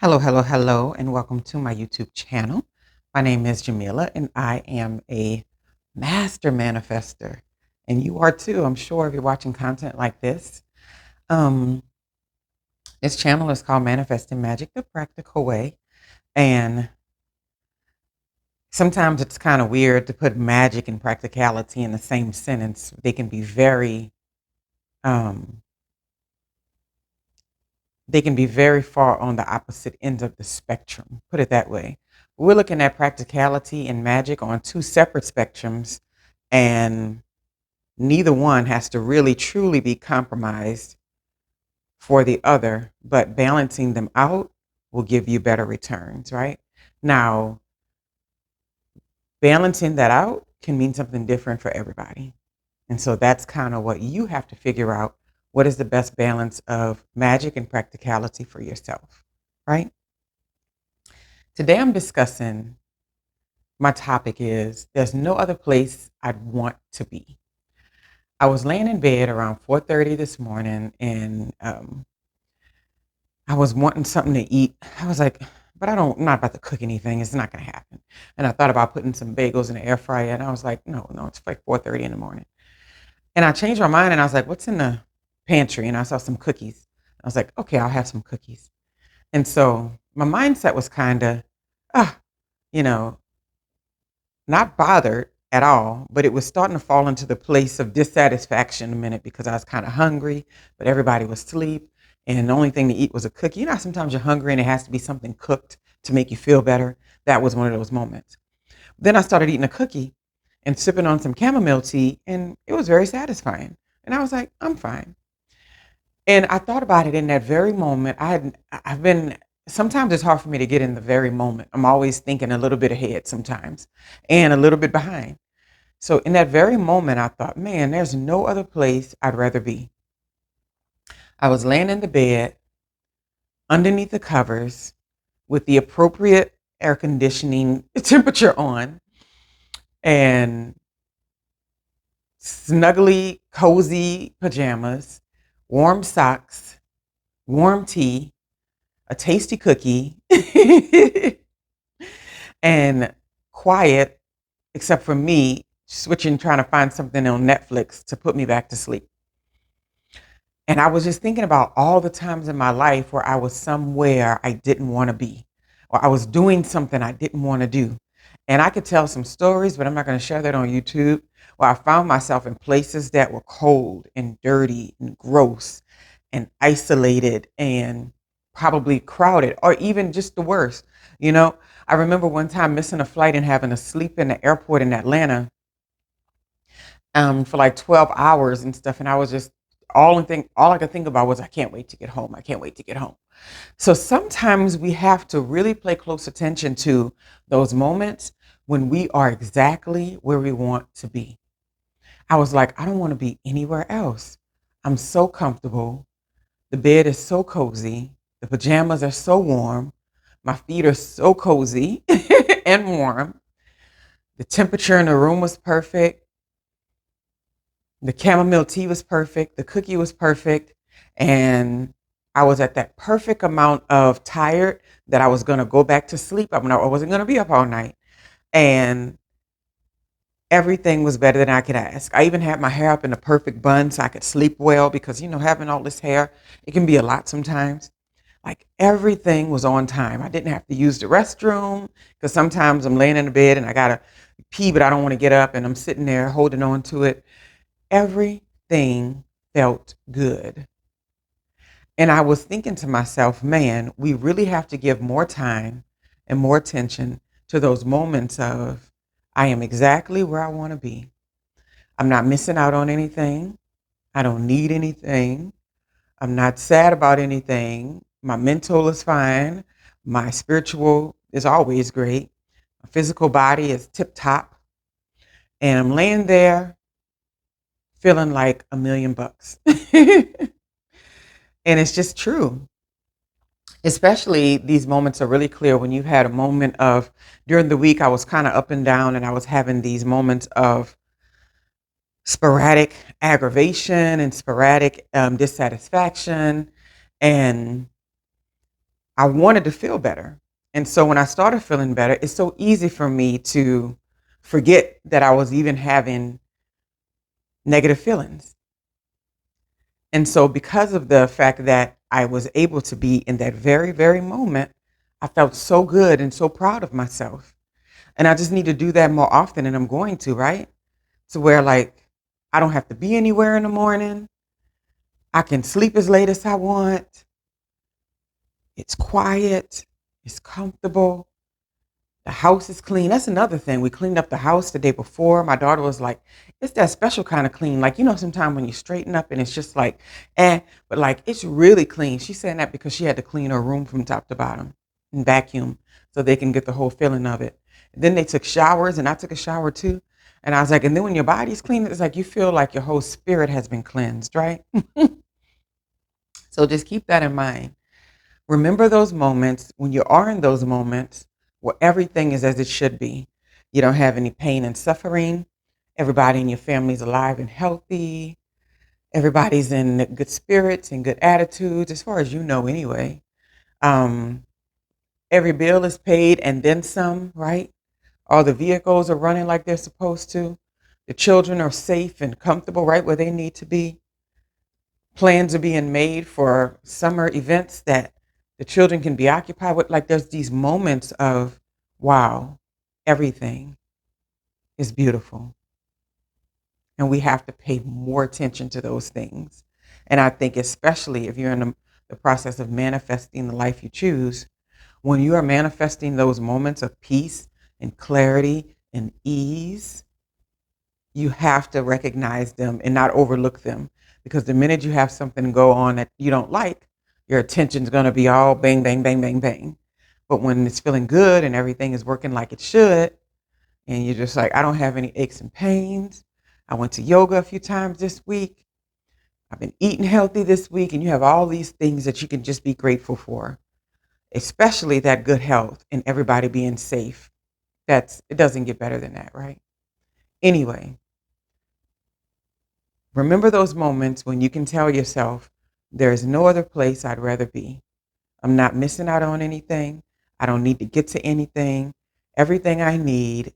Hello, hello, hello, and welcome to my YouTube channel. My name is Jameelah, and I am a master manifester. And you are too, I'm sure, if you're watching content like this. Um, this channel is called Manifesting Magic the Practical Way. And sometimes it's kind of weird to put magic and practicality in the same sentence. Um, they can be very far on the opposite end of the spectrum, put it that way. We're looking at practicality and magic on two separate spectrums, and neither one has to really truly be compromised for the other, but balancing them out will give you better returns, right? Now, balancing that out can mean something different for everybody. And so that's kind of what you have to figure out. What is the best balance of magic and practicality for yourself, right? Today I'm discussing, my topic is there's no other place I'd want to be. I was laying in bed around 4:30 this morning, and I was wanting something to eat. I was like, but I'm not about to cook anything. It's not going to happen. And I thought about putting some bagels in the air fryer, and I was like, no, it's like 4:30 in the morning. And I changed my mind, and I was like, what's in the pantry? And I saw some cookies. I was like, okay, I'll have some cookies. And so my mindset was kind of, ah, you know, not bothered at all, but it was starting to fall into the place of dissatisfaction a minute because I was kind of hungry, but everybody was asleep. And the only thing to eat was a cookie. You know, sometimes you're hungry and it has to be something cooked to make you feel better. That was one of those moments. Then I started eating a cookie and sipping on some chamomile tea, and it was very satisfying. And I was like, I'm fine. And I thought about it in that very moment. I've been, sometimes it's hard for me to get in the very moment. I'm always thinking a little bit ahead sometimes and a little bit behind. So in that very moment, I thought, man, there's no other place I'd rather be. I was laying in the bed underneath the covers with the appropriate air conditioning temperature on, and snuggly, cozy pajamas, warm socks, warm tea, a tasty cookie, and quiet, except for me switching, trying to find something on Netflix to put me back to sleep. And I was just thinking about all the times in my life where I was somewhere I didn't want to be, or I was doing something I didn't want to do. And I could tell some stories, but I'm not going to share that on YouTube, where I found myself in places that were cold and dirty and gross and isolated and probably crowded, or even just the worst. You know, I remember one time missing a flight and having to sleep in the airport in Atlanta for like 12 hours and stuff. And I was just, all I could think about was, I can't wait to get home. I can't wait to get home. So sometimes we have to really pay close attention to those moments when we are exactly where we want to be. I was like, I don't want to be anywhere else. I'm so comfortable. The bed is so cozy. The pajamas are so warm. My feet are so cozy and warm. The temperature in the room was perfect. The chamomile tea was perfect. The cookie was perfect. And I was at that perfect amount of tired that I was going to go back to sleep. I wasn't going to be up all night. And everything was better than I could ask. I even had my hair up in a perfect bun so I could sleep well, because, having all this hair, it can be a lot sometimes. Like, everything was on time. I didn't have to use the restroom, because sometimes I'm laying in the bed and I got to pee, but I don't want to get up, and I'm sitting there holding on to it. Everything felt good. And I was thinking to myself, man, we really have to give more time and more attention to those moments of, I am exactly where I want to be. I'm not missing out on anything. I don't need anything. I'm not sad about anything. My mental is fine. My spiritual is always great. My physical body is tip top. And I'm laying there feeling like $1,000,000. And it's just true. Especially these moments are really clear when you've had a moment of, during the week, I was kind of up and down, and I was having these moments of sporadic aggravation and sporadic dissatisfaction. And I wanted to feel better. And so when I started feeling better, it's so easy for me to forget that I was even having negative feelings. And so because of the fact that I was able to be in that very, very moment, I felt so good and so proud of myself. And I just need to do that more often, and I'm going to, right? To where like I don't have to be anywhere in the morning. I can sleep as late as I want. It's quiet. It's comfortable. The house is clean. That's another thing. We cleaned up the house the day before. My daughter was like, it's that special kind of clean. Like, sometimes when you straighten up and it's just like, but like it's really clean. She's saying that because she had to clean her room from top to bottom and vacuum so they can get the whole feeling of it. And then they took showers and I took a shower too. And I was like, and then when your body's clean, it's like you feel like your whole spirit has been cleansed, right? So just keep that in mind. Remember those moments when you are in those moments where everything is as it should be. You don't have any pain and suffering. Everybody in your family is alive and healthy. Everybody's in good spirits and good attitudes, as far as you know, anyway. Um, every bill is paid and then some, right? All the vehicles are running like they're supposed to. The children are safe and comfortable right where they need to be. Plans are being made for summer events that the children can be occupied with. Like there's these moments of, wow, everything is beautiful. And we have to pay more attention to those things. And I think especially if you're in the process of manifesting the life you choose, when you are manifesting those moments of peace and clarity and ease, you have to recognize them and not overlook them. Because the minute you have something go on that you don't like, your attention's going to be all bang, bang, bang, bang, bang. But when it's feeling good and everything is working like it should, and you're just like, I don't have any aches and pains. I went to yoga a few times this week. I've been eating healthy this week. And you have all these things that you can just be grateful for, especially that good health and everybody being safe. It doesn't get better than that, right? Anyway, remember those moments when you can tell yourself, there is no other place I'd rather be. I'm not missing out on anything. I don't need to get to anything. Everything I need,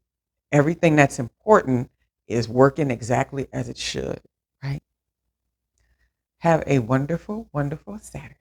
everything that's important is working exactly as it should, right? Have a wonderful, wonderful Saturday.